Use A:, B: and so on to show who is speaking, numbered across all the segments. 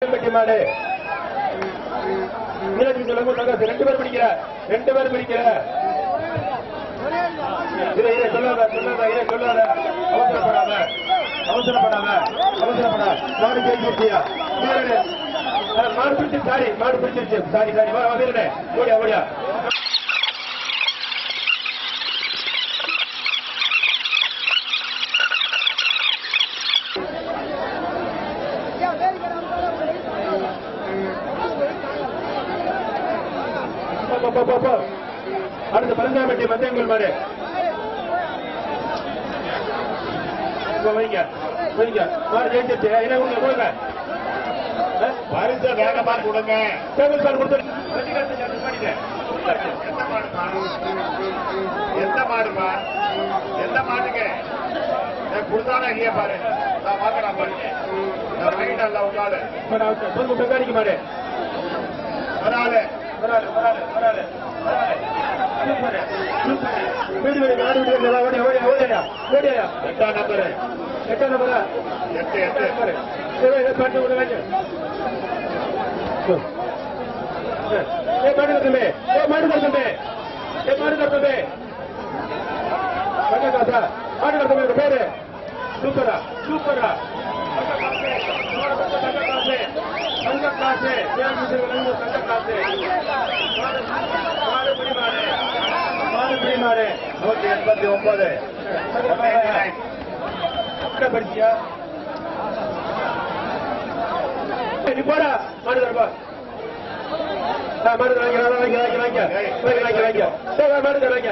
A: மாடு ரெண்டு பேர் பிடிக்கிற சொல்லாத அவசரப்படாம மாடு கேட்கியா மாடு பிடிச்சு மாடு பிடிச்சிருச்சு சாரி ஓடியா ஓடியா அடுத்த பரந்தாம்பட்டி மத்தியங்கள் மாடு வைங்க மாடு ஜெயிச்சிருச்சு என்ன கொடுங்க பரிசை வேகமா கொடுங்க டேபிள் கார்டு கொடுத்து எந்த மாடுமா எந்த மாட்டுங்க கொடுத்தானே இல்லையா பாரு நான் பாக்கிறேன் பாருங்க நல்ல உட்காடு மெக்கானிக்கு மாடு வராது வீடு நாடு எட்டாம் நம்பர் 8 பாட்டு விடுவாங்க மாடு பேரு சூப்பரா தங்க காசு மாடு 189 படிச்சியா நீ போடா மாடு தரப்பா மாடு வாங்க மாடு தராங்க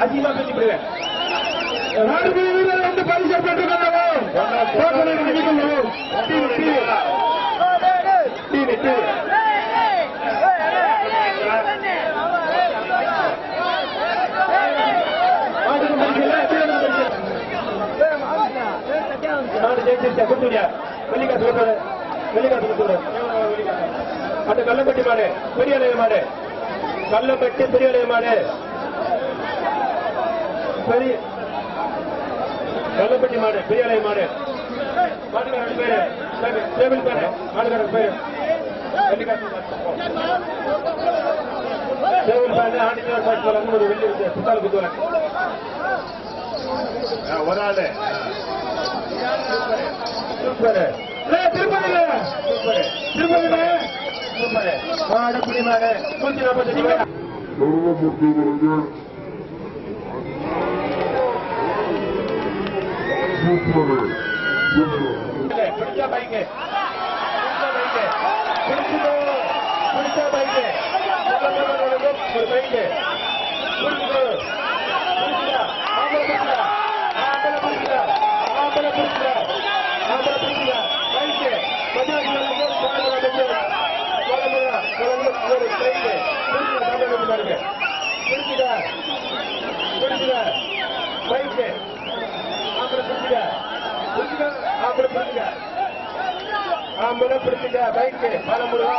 A: அதிகமா பேசிவிடுவேன் பரிசு அந்த கள்ளப்பட்டி மாடு பெரிய மாடு கள்ளப்பட்டி பெரிய மாடு கள்ளப்பட்டி மாடு பெரிய மாடு மாட்டுக்காரன் பேரு டேபிள் பேரு மாட்டுக்காரன் பேரு டேபிள் பேரு ஆண்டிச்சர் பாட்டு ஒரு வெள்ளி இருக்கு புத்தால குத்துவேன் ஒரு ஆளு சூப்பர் திருப்பதி மாடு புடி மாடு 145 பிடிச்சா பைக்கு பிடிச்சா பைக்கு ஒரு பைக்கு ஆம்பளை பிடிச்சிக்க பைக்கு மலமுருகா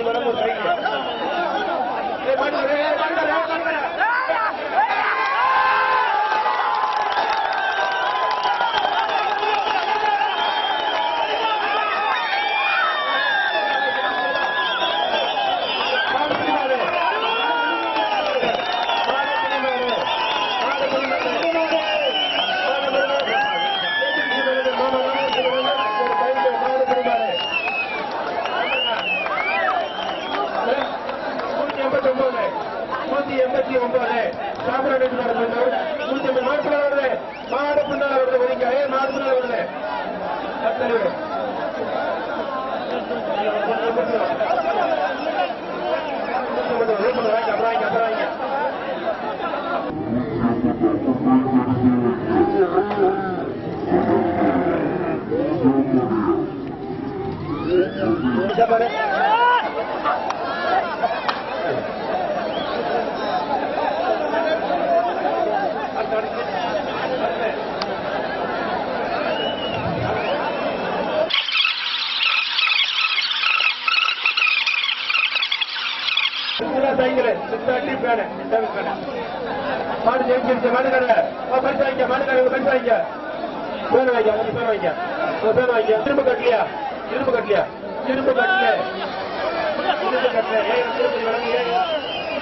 A: மலமுரு பைக்கு மாடு ஜெயிச்சிருச்சு மாடுகார பரிசு வாங்க மாடுகார பரிசு வாங்க பேர் வாங்க பேர் வாங்க பேர் வாங்க திரும்ப கட்டலையா திரும்ப கட்டலையா திரும்ப கட்டல திரும்ப கட்டல திரும்ப வழங்க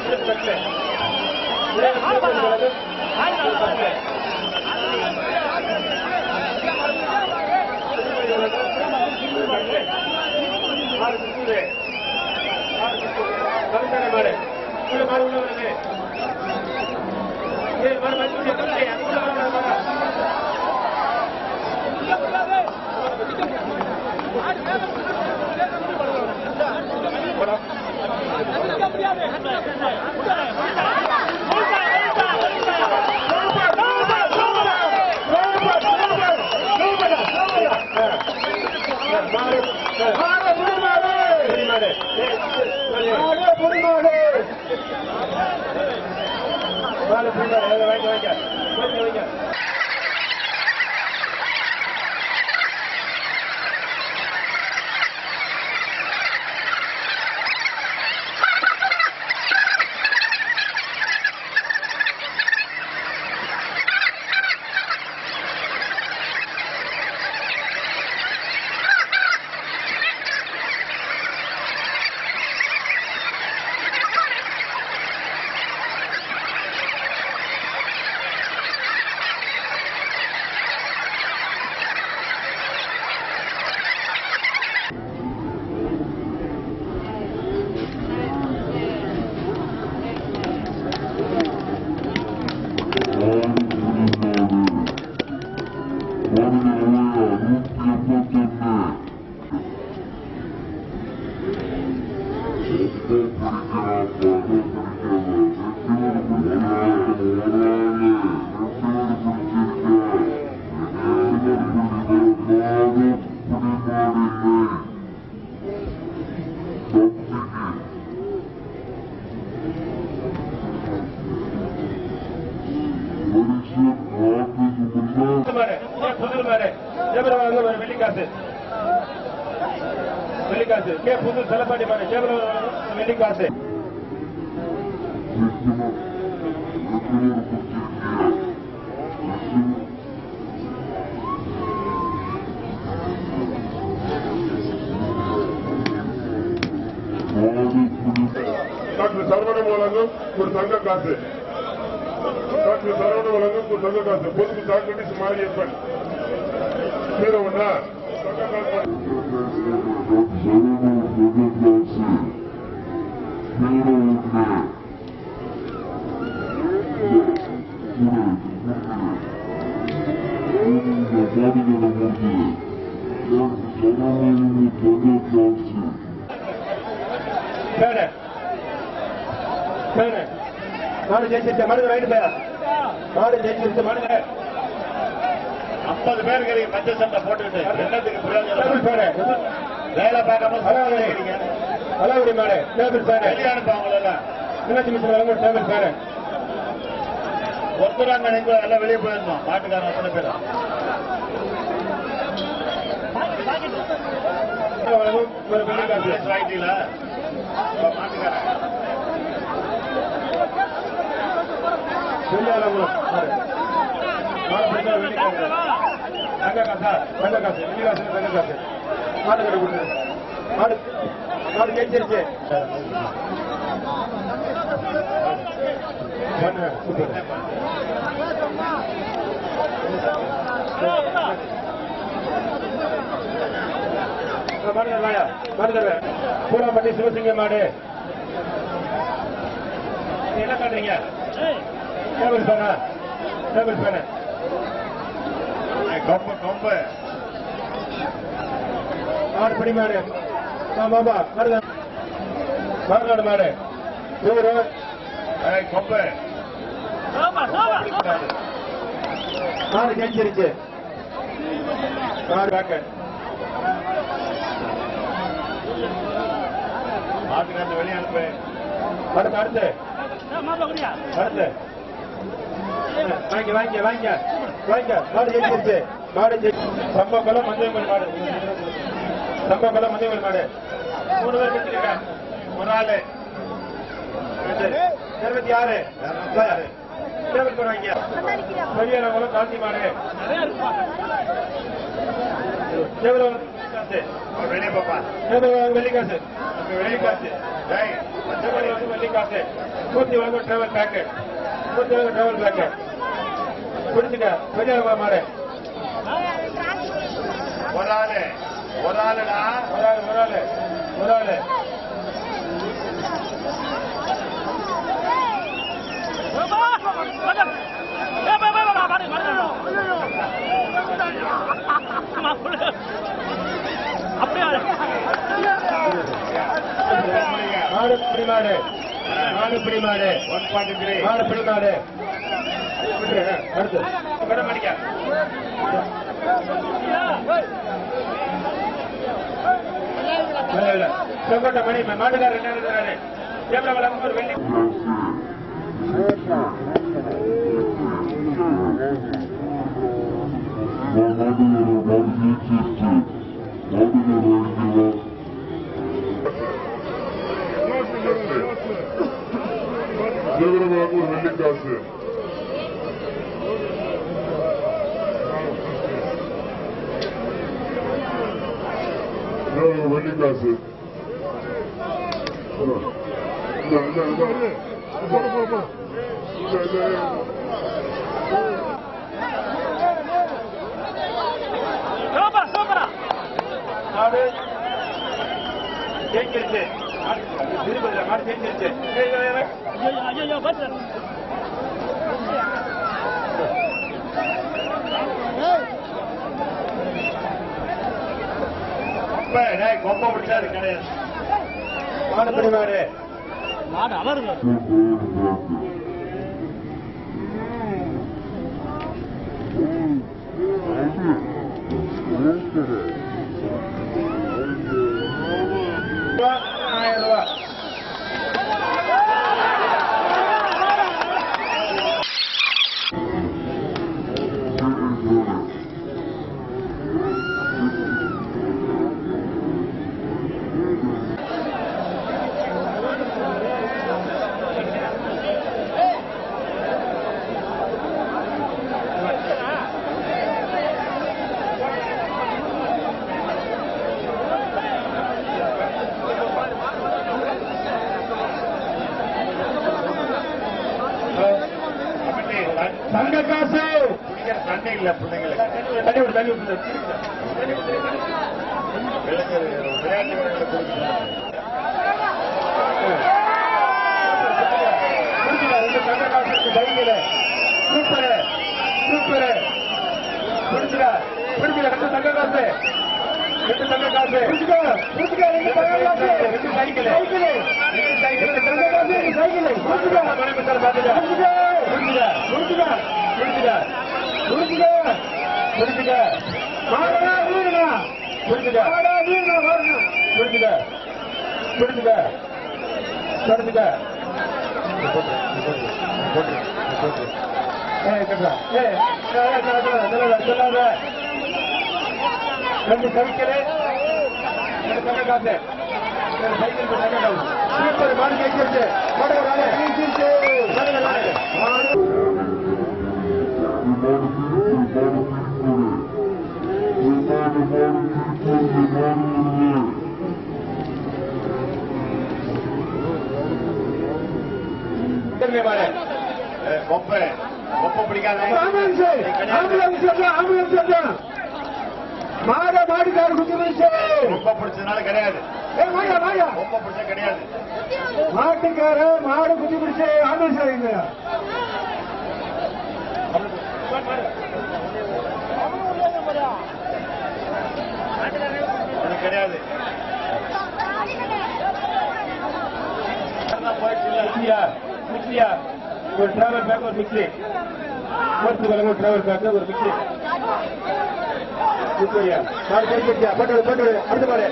A: திரும்ப கட்டல கவிதான மாடு உள்ள மாடு உள்ள வருது மாடு மஞ்சள் வெள்ளிக்காசு வெள்ளிக்காசு கே புது செலப்பாடி மாடு வெள்ளிக்காசு
B: டாக்டர் சரவணன் வழங்கும் ஒரு தங்க காசு டாக்டர் சரவணன் வழங்கும் ஒரு தங்க காசு பொதுக்கு டாக்டர் மாரியப்பன் பேர ஒண்ணா
A: மாடு ஜெயிச்சிருச்ச மாடு ரைட்டு பேரா மாடு ஜெயிச்சிருச்ச மாடு
C: 50 பேருக்கு பச்சை சட்டை போட்டுக்கிட்டு என்னத்துக்கு பிரயோஜனம் வேலை பார்க்காம
A: அலாவுடி மாடு டேபிள் பேரு
C: வெளியானுப்பாங்கள
A: சின்னச்சி மிஷன் டேபிள் பேரு
C: ஒருத்தராங்க நீங்க எல்லாம் வெளியே போயிருந்தோம் மாட்டுக்காரன் அத்தனை பேர் வாங்கிட்டீங்களா மாட்டுக்காரன்
A: தங்க காசா தங்க காசு வெள்ளிக்காசு தங்க காசு மாடு கடை கொடுத்து மாடு மாடு ஜெயிச்சிருச்சு மாடு தருவாயா மாடு தருவேன் பூராப்பட்டி சிவசிங்க மாடு என்ன பண்றீங்க டேபிள் பேனா டேபிள் பேனா
C: கொம்பு கொம்பு
A: மாடு படி மாடு பாபா மாடு மாடு ஊரு
C: கொம்பு
A: மாடு ஜெயிச்சிருச்சு மாடு பேக்க
C: மாட்டுக்காரன் வெளியே அனுப்பு.
A: அடுத்து அடுத்து அடுத்து வாங்க வாங்க வாங்க வாங்க. மாடு ஜெயிச்சிருச்சு. மாடு சம்பக்கலம் மஞ்சள் மாடு. சம்பக்கலம் மஞ்சள் மாடு. 3 பேர் வச்சிருக்க. ஒரு ஆளு 26 போறாங்க. பெரியவங்களும் காந்தி மாடு.
C: வெளியே பாப்பா.
A: வெள்ளிக்காசு வெள்ளிக்காசு வெள்ளிக்காசு. 101 டிராவல் பேக்கு. 101 travel bag. புரிஞ்சுக்க. பெரிய மாடு.
C: ஒரு ஆளு ஒரு ஆளுடா.
A: ஒரு ஆளு ஒரு ஆளு ஒரு ஆளு. மாடு பிடிமாடு. மாடு பிடிமாடு.
C: 143.
A: மாடு பிடிமாடு. அடுத்து கடமடிக்க. செங்கோட்டை மணி மாட்டுக்காரர் என்ன இருக்கிறாரு? ஒரு வெள்ளி
B: சேகரபாபு வெள்ளிக்காசு. வெள்ளிக்காசு.
A: மாடு ஜெயிச்சிருச்சு. திருப்பதியில மாடு ஜெயிச்சிருச்சு.
C: கொம்ப பிடிச்சாரு கிடையாது.
A: மாடு பிடிமாடு.
D: மாடு அவருங்க
A: ₹1000. தங்க காசு.
C: தண்ணி இல்ல பிள்ளைங்களுக்கு.
A: தண்ணி விடு தண்ணி விடு.
C: விளையாட்டு வீரர்களுக்கு கொடுக்கணும்.
A: தங்க காசு பைக்கில. Super super. புரிஞ்சுக்கா புரிஞ்சுக்கா. 2 தங்க காசு. 2 தங்க காசு. புரிஞ்சுக்கா புரிஞ்சுக்கா. 2 தங்க காசு. 2 சைக்கிள். 2 சைக்கிள். 2 தங்க காசு. 2 சைக்கிள். புரிஞ்சுக்கா. மணி பத்தால பாத்துக்க. புரிஞ்சுக்கா புரிஞ்சுக்கா புரிஞ்சுக்கா புரிஞ்சுக்கா புரிஞ்சுக்கா புரிஞ்சுக்கா. மாடா வீடுடா. புரிஞ்சுக்கா மாடா வீடுடா வரணும். புரிஞ்சுக்கா புரிஞ்சுக்கா புரிஞ்சுக்கா. கட்டா. சொல்லாத. 2 சைக்கிள். 2 தங்க காசு. 2 சைக்கிள். தங்க காசு. சூப்பர். மாடு ஜெயிச்சிருச்சு. மாடு ஜெயிச்சிருச்சு.
C: கொப்ப பிடிக்காத
A: மாடுகாரு
C: கொப்ப பிடிச்சதுனால கிடையாது. கொப்ப பிடிச்சா கிடையாது.
A: மாட்டுக்கார மாடு குத்தி பிடிச்சு ஆம்புலன்ஸ்
C: கிடையாது.
A: ஒரு டிராவல் பேக் ஒரு மிக்சி. ஒரு டிராவல் பேக் ஒரு மிக்சி. மாடு கழிச்சிருச்சா? போட்டு அடுத்த மாடு.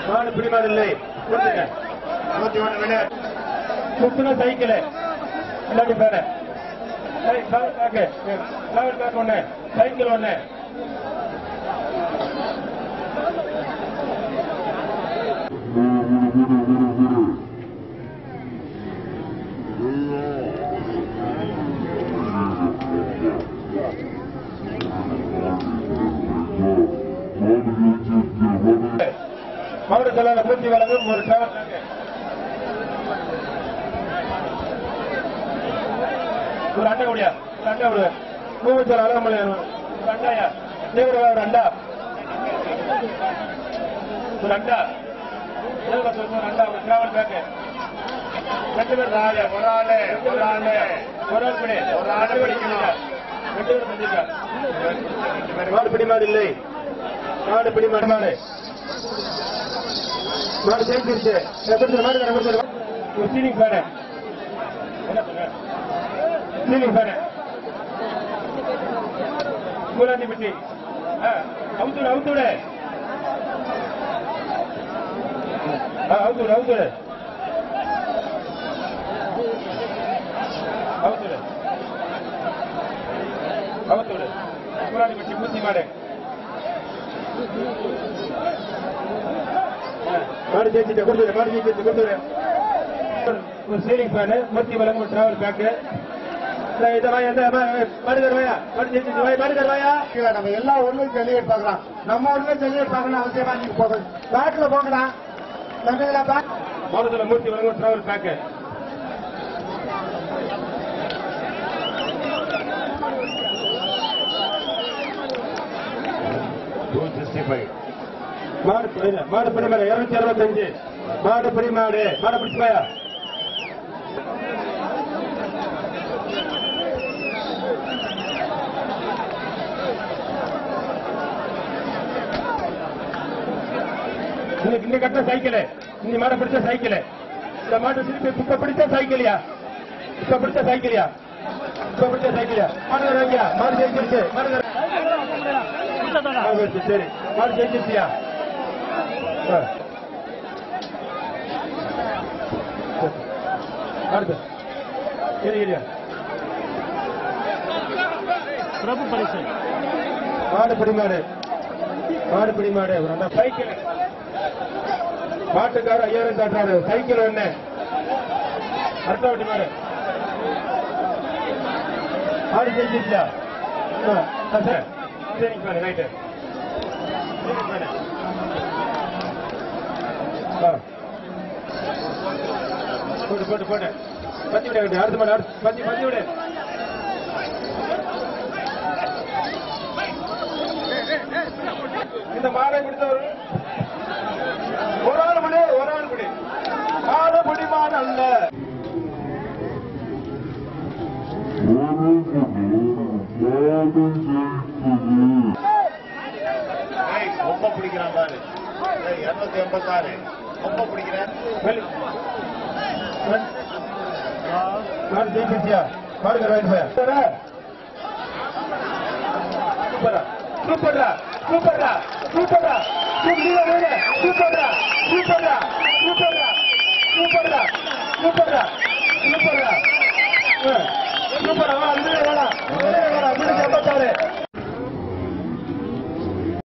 A: மாடு பிடிமாதில்லை சுத்தின சைக்கிள் இல்லாட்டி பேர பேக் ஒண்ணு சைக்கிள் ஒண்ணு மாவட்ட செயலாளர் பூர்த்தி வழங்கும் ஒரு டிராவல் ஒரு அண்டா கூடியா அண்டா விடு மூவச்சர் அழகமலை ஒரு அண்டாயா ஒரு அண்டா ஒரு அண்டா ஒரு அண்டா ஒரு டிராவல் பேக்கு 2 பேர் ஒரு ஆள் படிக்கணும் 2 பேர் செஞ்சிருக்கா மாடு பிடிமாடு இல்லை மாடு பிடிமாடு மாடு மாடு சேர்ந்துருச்சு மாடு ஒரு சீலிங் ஃபேனு சீலிங் ஃபேனு கூலாந்தி பெட்டி அவுத்துடு அவுத்துடு அவுத்துடு அவுத்துடு அவுத்துடு அவுத்துடு கூலாந்தி பெட்டி பூச்சி மாடு மாடு ஜெயிச்சுட்டு கொடுத்துரு மாடு ஜெயிச்சு கொடுத்துரு ஒரு சீலிங் ஃபேனு மூர்த்தி வழங்கும் ஒரு டிராவல் பேக்கு
E: நம்ம எல்லா ஊர்லயும் செலிபிரேட் பார்க்கலாம் நம்ம ஊர்ல செலிபிரேட் பார்க்கணும் அவசியமா நீங்க போகணும் பேட்ல போங்கடா
A: மாவட்டத்துல மூர்த்தி வழங்கும் டிராவல் பேக்கு மாடு பிடிமாடு 265 மாடு பிடிமாடு மாடு பிடிச்சுப்பாயா இன்னைக்கு கட்ட சைக்கிள் இந்த மாடை பிடிச்ச சைக்கிள் இந்த மாடு திருப்பி இப்ப பிடிச்ச சைக்கிளியா இப்ப பிடிச்ச சைக்கிளியா இப்ப பிடிச்ச சைக்கிளியா மாடு வாங்கியா மாடு ஜெயிச்சிருச்சு மாடு சரி மாடு ஜெயிச்சிருச்சியா அடுத்து
D: பிரபு பரிசு
A: மாடு பிடிமாடு மாடு பிடிமாடு ஒரு அந்த சைக்கிள் மாட்டுக்கார 5000 தாட்டாரு சைக்கிள் ஒண்ணு அடுத்த வட்டி மாடு மாடு ஜெயிச்சிருச்சா சரிங்க பாரு ரைட்டு போட்டு போட்டு போட்டு பத்தி விட வேண்டிய அடுத்த மாடு பத்தி பத்தி விடு இந்த மாடை பிடித்தவர் ஒரு ஆள் பிடி மாடு பிடிமாடு அல்ல
C: ரொம்ப பிடிக்கிறான் பாரு 286 ரொம்ப பிடிக்கிறேன்
A: மாடு ஜெயிச்சிருச்சியா மாடுக்கார வாங்கி போய் சூப்பரா சூப்பரா சூப்பரா சூப்பரா சூப்பரா சூப்பரா சூப்பரா சூப்பரா சூப்பரா சூப்பரா சூப்பரா சூப்பரா வா அந்த வேணா 56